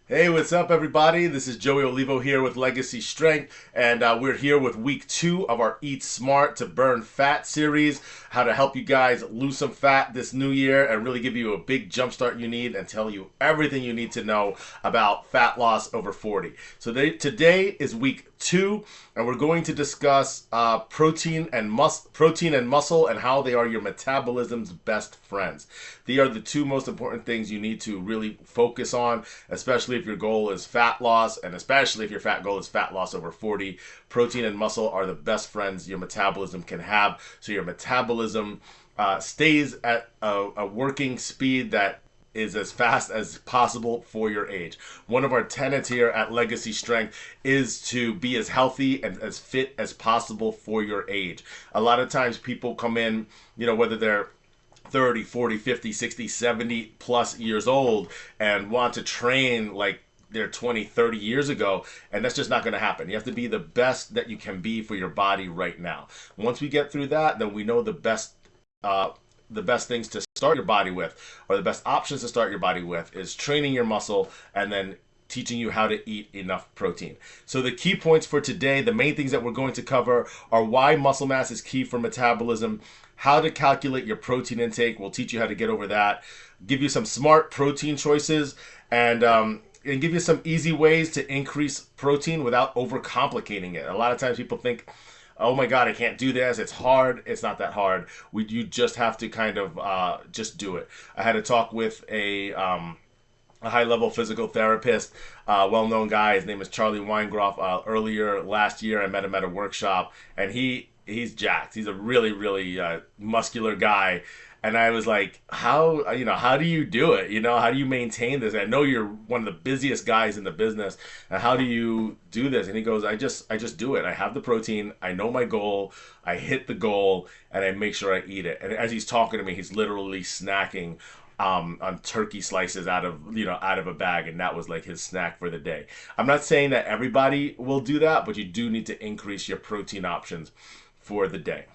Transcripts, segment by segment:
Hey, what's up, everybody? This is Joey Olivo here with Legacy Strength, and we're here with week 2 of our Eat Smart to Burn Fat series. How to help you guys lose some fat this new year and really give you a big jumpstart you need and tell you everything you need to know about fat loss over 40. So today is week 2, and we're going to discuss protein and muscle and how they are your metabolism's best friends. They are the two most important things you need to really focus on, especially if your goal is fat loss, and especially if your fat goal is fat loss over 40. Protein and muscle are the best friends your metabolism can have, so your metabolism stays at a working speed that is as fast as possible for your age. One of our tenets here at Legacy Strength is to be as healthy and as fit as possible for your age. A lot of times people come in, whether they're 30, 40, 50, 60, 70 plus years old and want to train like they're 20, 30 years ago, and that's just not going to happen. You have to be the best that you can be for your body right now. Once we get through that, then we know the best things to start your body with, or the best options to start your body with, is training your muscle and then teaching you how to eat enough protein. So the key points for today, the main things that we're going to cover are why muscle mass is key for metabolism, how to calculate your protein intake. We'll teach you how to get over that, give you some smart protein choices, and give you some easy ways to increase protein without overcomplicating it. A lot of times people think, oh my God, I can't do this. It's hard. It's not that hard. You just have to kind of just do it. I had a talk with a high-level physical therapist, well-known guy. His name is Charlie Weingroff. Earlier last year, I met him at a workshop, and he's jacked. He's a really, really muscular guy. And I was like, how do you do it? How do you maintain this? I know you're one of the busiest guys in the business. And how do you do this? And he goes, I just do it. I have the protein. I know my goal. I hit the goal, and I make sure I eat it. And as he's talking to me, he's literally snacking on turkey slices out of a bag, and that was like his snack for the day. I'm not saying that everybody will do that, but you do need to increase your protein options for the day.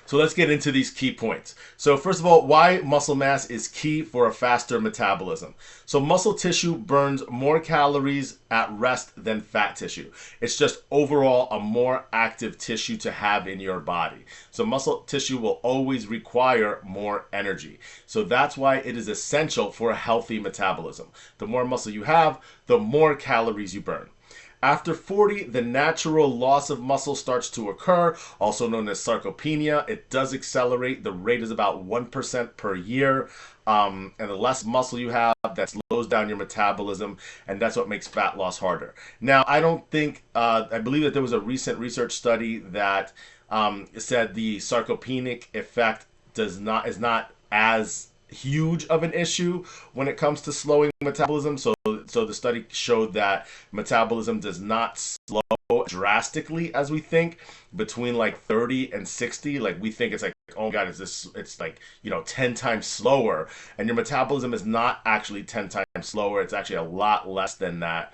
So let's get into these key points. So first of all, why muscle mass is key for a faster metabolism. So muscle tissue burns more calories at rest than fat tissue. It's just overall a more active tissue to have in your body. So muscle tissue will always require more energy. So that's why it is essential for a healthy metabolism. The more muscle you have, the more calories you burn. After 40, the natural loss of muscle starts to occur, also known as sarcopenia. It does accelerate. The rate is about 1% per year. And the less muscle you have, that slows down your metabolism, and that's what makes fat loss harder. Now, I believe that there was a recent research study that said the sarcopenic effect is not as huge of an issue when it comes to slowing metabolism. So the study showed that metabolism does not slow drastically as we think between like 30 and 60. Like we think it's like, oh my God, it's like 10 times slower, and your metabolism is not actually 10 times slower. It's actually a lot less than that.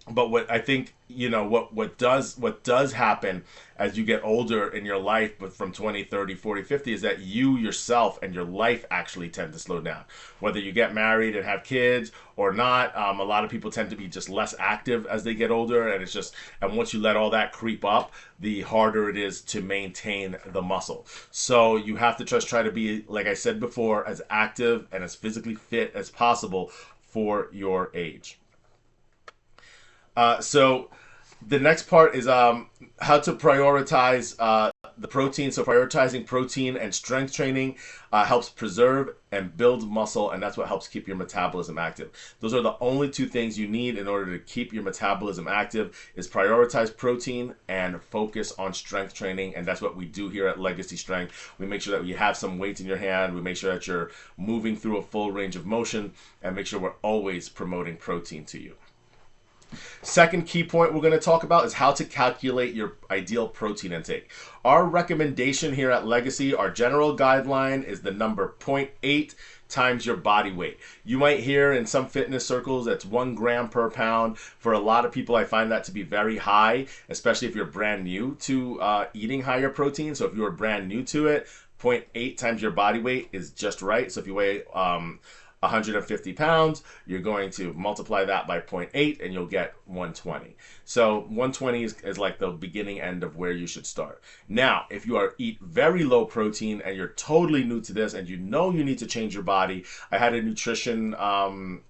But what I think, what does happen as you get older in your life, but from 20, 30, 40, 50, is that you yourself and your life actually tend to slow down. Whether you get married and have kids or not, a lot of people tend to be just less active as they get older, and once you let all that creep up, the harder it is to maintain the muscle. So you have to just try to be, like I said before, as active and as physically fit as possible for your age. So the next part is how to prioritize the protein. So prioritizing protein and strength training helps preserve and build muscle, and that's what helps keep your metabolism active. Those are the only two things you need in order to keep your metabolism active, is prioritize protein and focus on strength training, and that's what we do here at Legacy Strength. We make sure that you have some weight in your hand, we make sure that you're moving through a full range of motion, and make sure we're always promoting protein to you. Second key point we're going to talk about is how to calculate your ideal protein intake. Our recommendation here at Legacy, our general guideline, is the number 0.8 times your body weight. You might hear in some fitness circles that's 1 gram per pound. For a lot of people, I find that to be very high, especially if you're brand new to eating higher protein. So if you're brand new to it, 0.8 times your body weight is just right. So if you weigh 150 pounds, you're going to multiply that by 0.8 and you'll get 120. So 120 is like the beginning end of where you should start. Now, if you eat very low protein and you're totally new to this and you know you need to change your body, I had a nutrition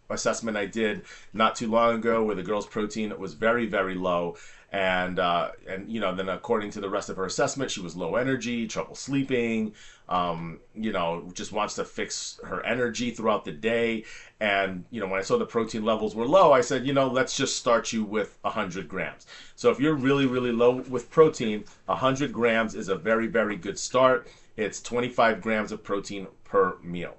assessment I did not too long ago where the girl's protein was very, very low. And you know, then according to the rest of her assessment, she was low energy, trouble sleeping, you know, just wants to fix her energy throughout the day. And, you know, when I saw the protein levels were low, I said, you know, let's just start you with 100 grams. So if you're really, really low with protein, 100 grams is a very, very good start. It's 25 grams of protein per meal.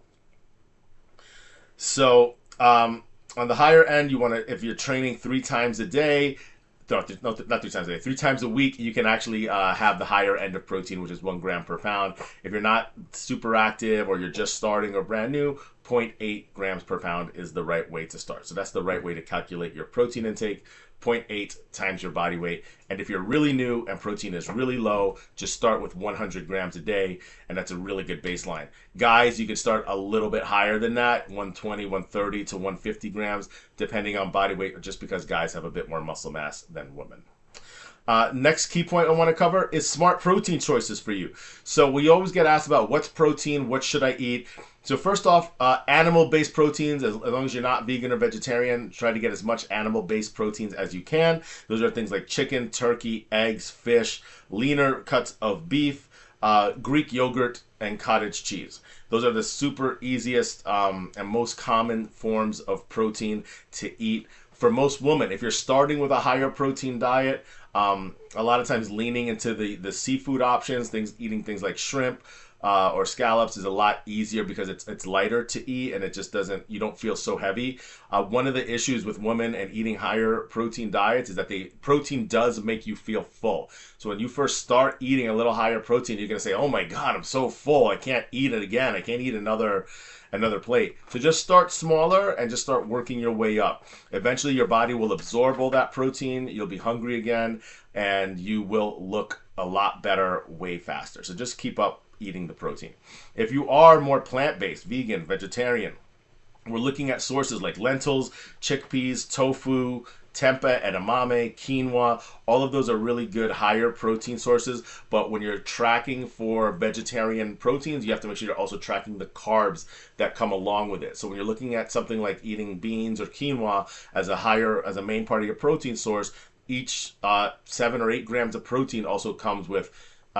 So on the higher end, you want to, if you're training 3 times a day, not 3 times a day, 3 times a week, you can actually have the higher end of protein, which is 1 gram per pound. If you're not super active or you're just starting or brand new, 0.8 grams per pound is the right way to start. So that's the right way to calculate your protein intake, 0.8 times your body weight. And if you're really new and protein is really low, just start with 100 grams a day, and that's a really good baseline. Guys, you can start a little bit higher than that, 120, 130 to 150 grams, depending on body weight, just because guys have a bit more muscle mass than women. Next key point I want to cover is smart protein choices for you. So we always get asked about what's protein, what should I eat? So first off, animal-based proteins, as long as you're not vegan or vegetarian, try to get as much animal-based proteins as you can. Those are things like chicken, turkey, eggs, fish, leaner cuts of beef, Greek yogurt, and cottage cheese. Those are the super easiest and most common forms of protein to eat. For most women, if you're starting with a higher protein diet, a lot of times leaning into the seafood options, eating things like shrimp, or scallops is a lot easier because it's lighter to eat and it just doesn't, you don't feel so heavy. One of the issues with women and eating higher protein diets is that protein does make you feel full. So when you first start eating a little higher protein, you're gonna say, oh my God, I'm so full, I can't eat it again, I can't eat another plate. So just start smaller and just start working your way up. Eventually your body will absorb all that protein, you'll be hungry again, and you will look a lot better way faster. So just keep up eating the protein. If you are more plant-based, vegan, vegetarian, we're looking at sources like lentils, chickpeas, tofu, tempeh, edamame, quinoa. All of those are really good higher protein sources, but when you're tracking for vegetarian proteins, you have to make sure you're also tracking the carbs that come along with it. So when you're looking at something like eating beans or quinoa as a main part of your protein source, each 7 or 8 grams of protein also comes with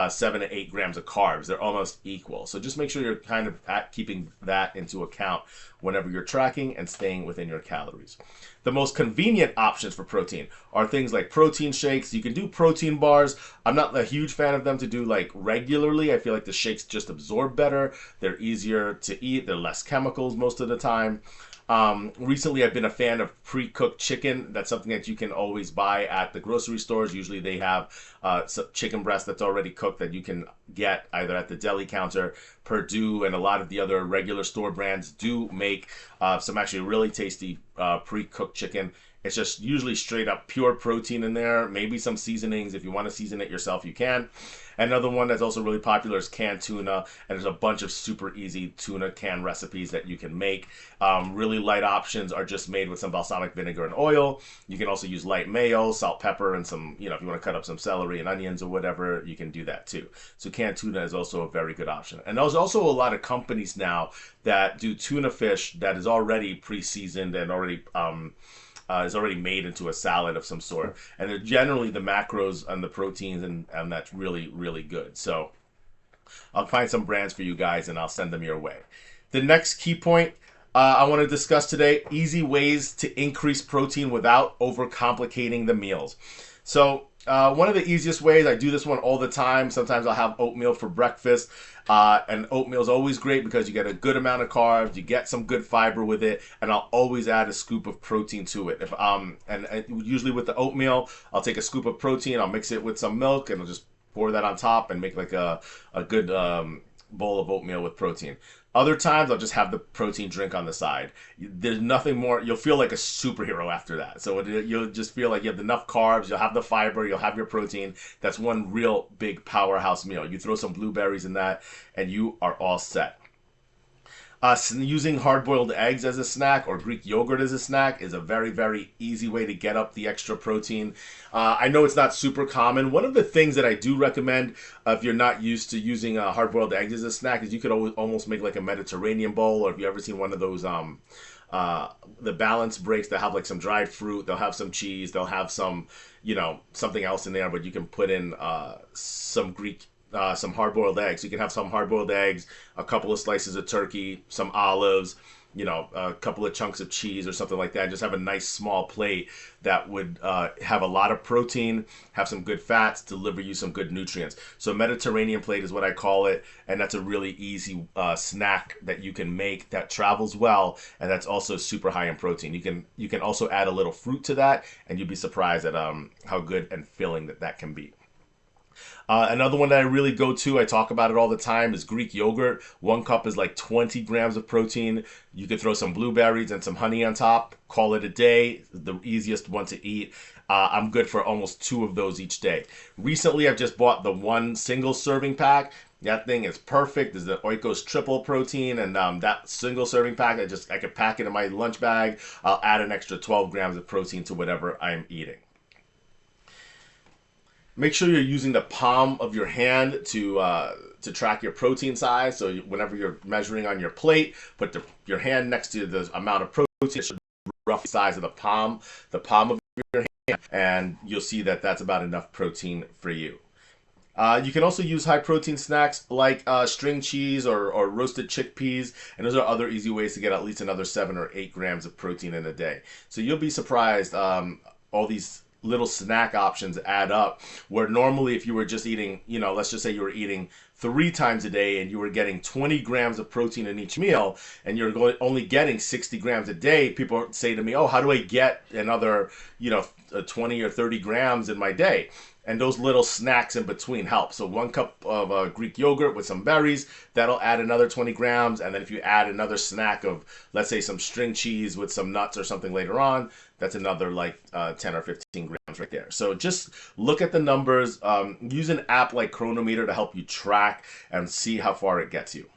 7 to 8 grams of carbs. They're almost equal. So just make sure you're kind of keeping that into account whenever you're tracking and staying within your calories. The most convenient options for protein are things like protein shakes. You can do protein bars. I'm not a huge fan of them to do like regularly. I feel like the shakes just absorb better. They're easier to eat. They're less chemicals most of the time. Recently, I've been a fan of pre-cooked chicken. That's something that you can always buy at the grocery stores. Usually they have some chicken breast that's already cooked that you can get either at the deli counter. Perdue and a lot of the other regular store brands do make some actually really tasty pre-cooked chicken. It's just usually straight up pure protein in there, maybe some seasonings. If you want to season it yourself, you can. Another one that's also really popular is canned tuna, and there's a bunch of super easy tuna can recipes that you can make. Really light options are just made with some balsamic vinegar and oil. You can also use light mayo, salt, pepper, and some, if you want to cut up some celery and onions or whatever, you can do that too. So canned tuna is also a very good option. And there's also a lot of companies now that do tuna fish that is already pre-seasoned and already is already made into a salad of some sort, and they're generally the macros and the proteins, and that's really, really good. So I'll find some brands for you guys and I'll send them your way. The next key point I want to discuss today: easy ways to increase protein without overcomplicating the meals. So one of the easiest ways, I do this one all the time. Sometimes I'll have oatmeal for breakfast. And oatmeal is always great because you get a good amount of carbs, you get some good fiber with it, and I'll always add a scoop of protein to it. And usually with the oatmeal, I'll take a scoop of protein, I'll mix it with some milk, and I'll just pour that on top and make like a good bowl of oatmeal with protein. Other times, I'll just have the protein drink on the side. There's nothing more. You'll feel like a superhero after that. So you'll just feel like you have enough carbs, you'll have the fiber, you'll have your protein. That's one real big powerhouse meal. You throw some blueberries in that, and you are all set. Using hard-boiled eggs as a snack or Greek yogurt as a snack is a very, very easy way to get up the extra protein. I know it's not super common. One of the things that I do recommend if you're not used to using hard-boiled eggs as a snack is you could almost make like a Mediterranean bowl, or if you ever seen one of those the balance breaks, they'll have like some dried fruit, they'll have some cheese, they'll have some, something else in there, but you can put in some hard-boiled eggs. You can have some hard-boiled eggs, a couple of slices of turkey, some olives, a couple of chunks of cheese or something like that. Just have a nice small plate that would have a lot of protein, have some good fats, deliver you some good nutrients. So Mediterranean plate is what I call it, and that's a really easy snack that you can make that travels well, and that's also super high in protein. You can also add a little fruit to that, and you'd be surprised at how good and filling that can be. Another one that I really go to, I talk about it all the time, is Greek yogurt. 1 cup is like 20 grams of protein. You could throw some blueberries and some honey on top. Call it a day. The easiest one to eat. I'm good for almost 2 of those each day. Recently, I've just bought the 1 single serving pack. That thing is perfect. There's the Oikos triple protein, and that single serving pack, I could pack it in my lunch bag. I'll add an extra 12 grams of protein to whatever I'm eating. Make sure you're using the palm of your hand to track your protein size. So whenever you're measuring on your plate, put your hand next to the amount of protein. It should be roughly the size of the palm of your hand, and you'll see that that's about enough protein for you. You can also use high protein snacks like string cheese or roasted chickpeas, and those are other easy ways to get at least another 7 or 8 grams of protein in a day. So you'll be surprised all these little snack options add up, where normally if you were just eating, let's just say you were eating 3 times a day and you were getting 20 grams of protein in each meal, and you're only getting 60 grams a day, people say to me, oh, how do I get another 20 or 30 grams in my day? And those little snacks in between help. So 1 cup of Greek yogurt with some berries, that'll add another 20 grams. And then if you add another snack of, let's say, some string cheese with some nuts or something later on, that's another like 10 or 15 grams right there. So just look at the numbers. Use an app like Chronometer to help you track and see how far it gets you.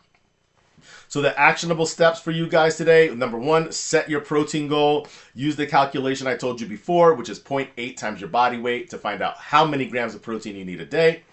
So the actionable steps for you guys today: number 1, set your protein goal. Use the calculation I told you before, which is 0.8 times your body weight, to find out how many grams of protein you need a day.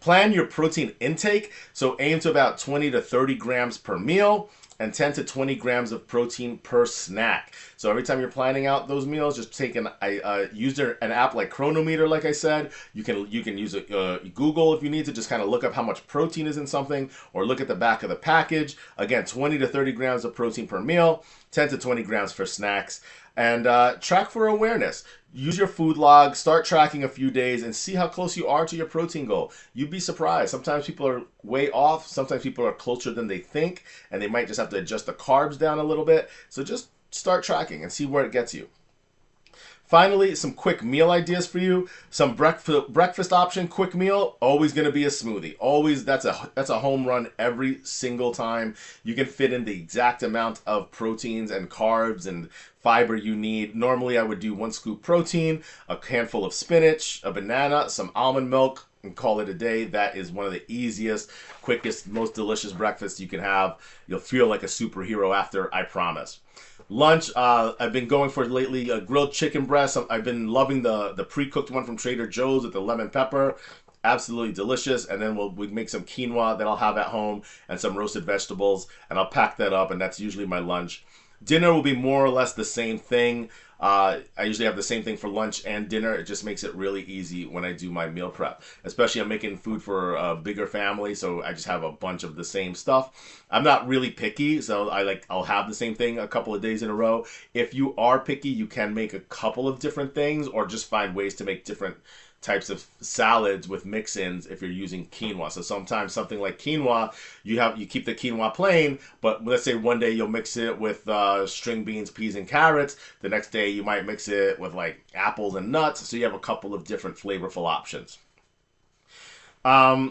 Plan your protein intake. So aim to about 20 to 30 grams per meal and 10 to 20 grams of protein per snack. So every time you're planning out those meals, just take an app like Chronometer, like I said. You can use Google if you need to, just kind of look up how much protein is in something, or look at the back of the package. Again, 20 to 30 grams of protein per meal, 10 to 20 grams for snacks. And track for awareness. Use your food log, start tracking a few days, and see how close you are to your protein goal. You'd be surprised. Sometimes people are way off. Sometimes people are closer than they think, and they might just have to adjust the carbs down a little bit. So just start tracking and see where it gets you. Finally, some quick meal ideas for you. Some breakfast option, quick meal, always going to be a smoothie. Always, that's a home run every single time. You can fit in the exact amount of proteins and carbs and fiber you need. Normally, I would do 1 scoop protein, a handful of spinach, a banana, some almond milk, and call it a day. That is one of the easiest, quickest, most delicious breakfasts you can have. You'll feel like a superhero after, I promise. Lunch, I've been going for lately a grilled chicken breast. I've been loving the pre-cooked one from Trader Joe's with the lemon pepper. Absolutely delicious. And then we make some quinoa that I'll have at home and some roasted vegetables, and I'll pack that up, and that's usually my lunch. Dinner will be more or less the same thing. I usually have the same thing for lunch and dinner. It just makes it really easy when I do my meal prep. Especially I'm making food for a bigger family, so I just have a bunch of the same stuff. I'm not really picky, so I'll have the same thing a couple of days in a row. If you are picky, you can make a couple of different things, or just find ways to make different types of salads with mix-ins if you're using quinoa. So sometimes something like quinoa, you keep the quinoa plain, but let's say one day you'll mix it with string beans, peas, and carrots. The next day you might mix it with like apples and nuts. So you have a couple of different flavorful options.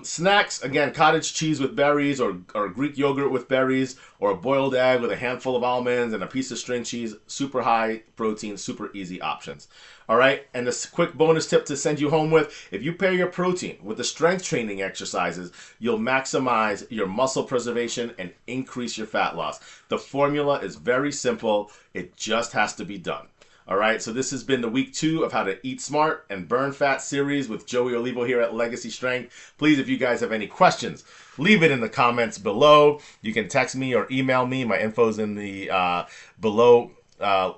Snacks, again, cottage cheese with berries or Greek yogurt with berries or a boiled egg with a handful of almonds and a piece of string cheese. Super high protein, super easy options. All right, and this quick bonus tip to send you home with, if you pair your protein with the strength training exercises, you'll maximize your muscle preservation and increase your fat loss. The formula is very simple. It just has to be done. All right, so this has been the week 2 of how to eat smart and burn fat series with Joey Olivo here at Legacy Strength. Please, if you guys have any questions, leave it in the comments below. You can text me or email me. My info's in the below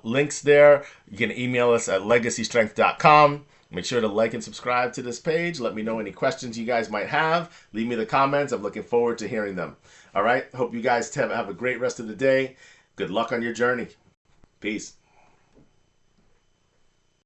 links there. You can email us at legacystrength.com. Make sure to like and subscribe to this page. Let me know any questions you guys might have. Leave me the comments. I'm looking forward to hearing them. All right, hope you guys have a great rest of the day. Good luck on your journey. Peace.